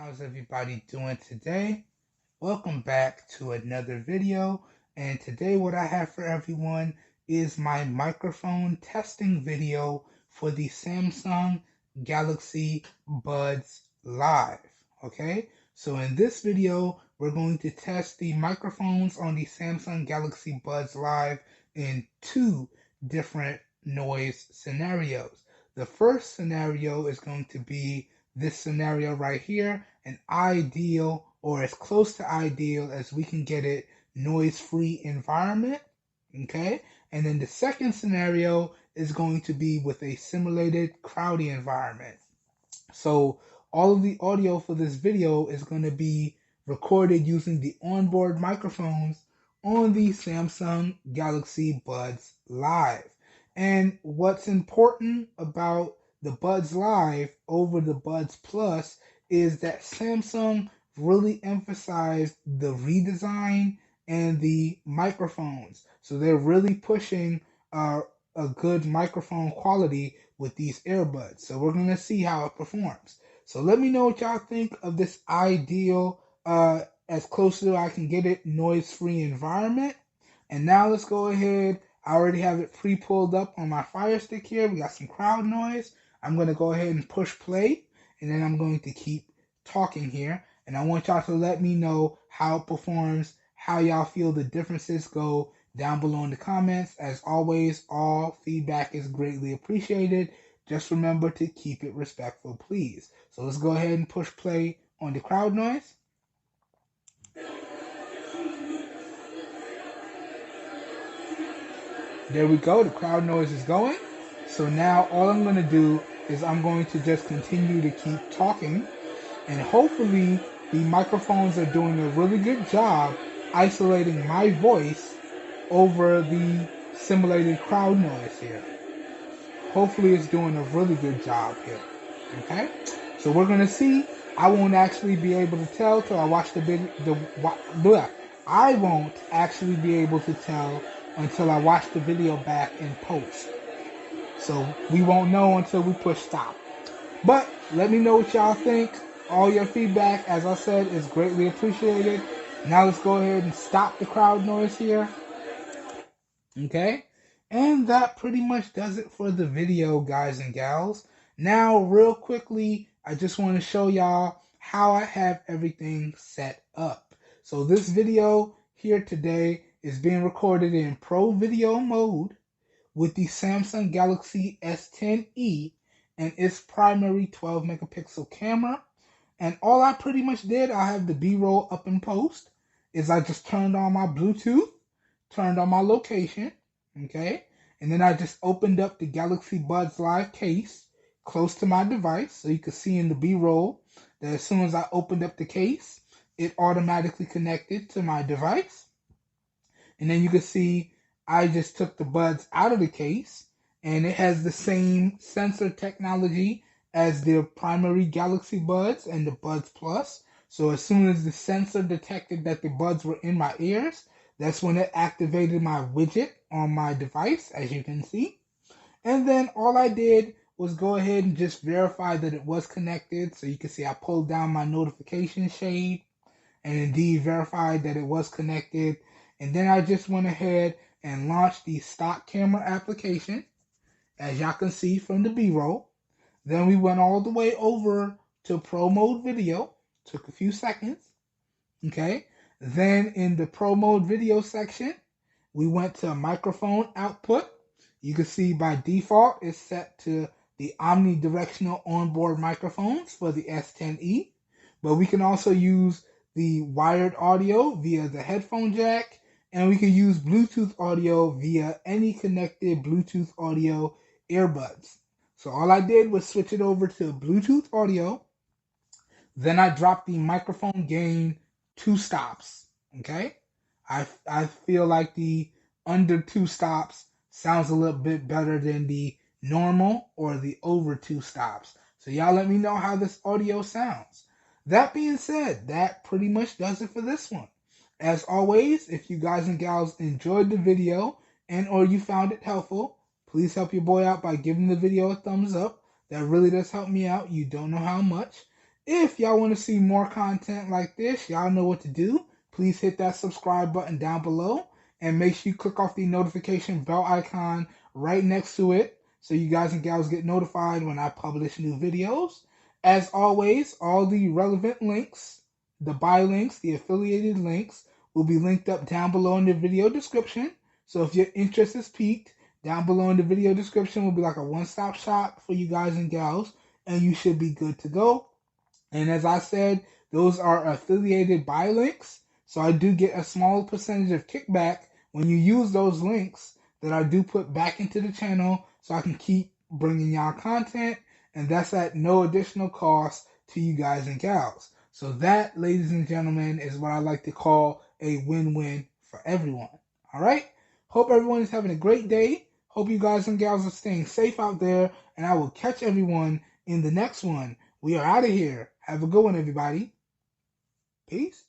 How's everybody doing today? Welcome back to another video. And today what I have for everyone is my microphone testing video for the Samsung Galaxy Buds Live. Okay, so in this video, we're going to test the microphones on the Samsung Galaxy Buds Live in two different noise scenarios. The first scenario is going to be this scenario right here, an ideal or as close to ideal as we can get it noise-free environment. Okay, and then the second scenario is going to be with a simulated crowdy environment. So all of the audio for this video is going to be recorded using the onboard microphones on the Samsung Galaxy Buds Live. And what's important about the Buds Live over the Buds Plus is that Samsung really emphasized the redesign and the microphones. So they're really pushing a good microphone quality with these earbuds. So we're going to see how it performs. So let me know what y'all think of this ideal, as close to I can get it, noise-free environment. And now let's go ahead. I already have it pre-pulled up on my Fire Stick here. We got some crowd noise. I'm going to go ahead and push play, and then I'm going to keep talking here. And I want y'all to let me know how it performs, how y'all feel the differences go down below in the comments. As always, all feedback is greatly appreciated. Just remember to keep it respectful, please. So let's go ahead and push play on the crowd noise. There we go, the crowd noise is going. So now all I'm going to do is I'm going to just continue to keep talking, and hopefully the microphones are doing a really good job isolating my voice over the simulated crowd noise here. Hopefully it's doing a really good job here. Okay, so we're gonna see. I won't actually be able to tell till I watch the video. I won't actually be able to tell until I watch the video back in post. So we won't know until we push stop. But let me know what y'all think. All your feedback, as I said, is greatly appreciated. Now let's go ahead and stop the crowd noise here. Okay, and that pretty much does it for the video, guys and gals. Now, real quickly, I just want to show y'all how I have everything set up. So this video here today is being recorded in Pro Video mode with the Samsung Galaxy S10e and its primary 12 megapixel camera. And all I pretty much did, I have the B-roll up in post, is I just turned on my Bluetooth, turned on my location, okay? And then I just opened up the Galaxy Buds Live case close to my device, so you can see in the B-roll that as soon as I opened up the case, it automatically connected to my device. And then you can see I just took the buds out of the case, and it has the same sensor technology as the primary Galaxy Buds and the Buds Plus. So as soon as the sensor detected that the buds were in my ears, that's when it activated my widget on my device, as you can see. And then all I did was go ahead and just verify that it was connected. So you can see I pulled down my notification shade and indeed verified that it was connected. And then I just went ahead and launched the stock camera application, as y'all can see from the B-roll. Then we went all the way over to Pro Mode Video. Took a few seconds. Okay. Then in the Pro Mode Video section, we went to microphone output. You can see by default it's set to the omnidirectional onboard microphones for the S10e. But we can also use the wired audio via the headphone jack, and we can use Bluetooth audio via any connected Bluetooth audio earbuds. So all I did was switch it over to Bluetooth audio. Then I dropped the microphone gain 2 stops. Okay, I feel like the under 2 stops sounds a little bit better than the normal or the over 2 stops. So y'all let me know how this audio sounds. That being said, that pretty much does it for this one. As always, if you guys and gals enjoyed the video and or you found it helpful, please help your boy out by giving the video a thumbs up. That really does help me out. You don't know how much. If y'all want to see more content like this, y'all know what to do. Please hit that subscribe button down below and make sure you click off the notification bell icon right next to it so you guys and gals get notified when I publish new videos. As always, all the relevant links, the buy links, the affiliated links will be linked up down below in the video description. So if your interest is piqued, down below in the video description will be like a one-stop shop for you guys and gals, and you should be good to go. And as I said, those are affiliated buy links. So I do get a small percentage of kickback when you use those links that I do put back into the channel so I can keep bringing y'all content. And that's at no additional cost to you guys and gals. So that, ladies and gentlemen, is what I like to call a win-win for everyone. All right? Hope everyone is having a great day. Hope you guys and gals are staying safe out there. And I will catch everyone in the next one. We are out of here. Have a good one, everybody. Peace.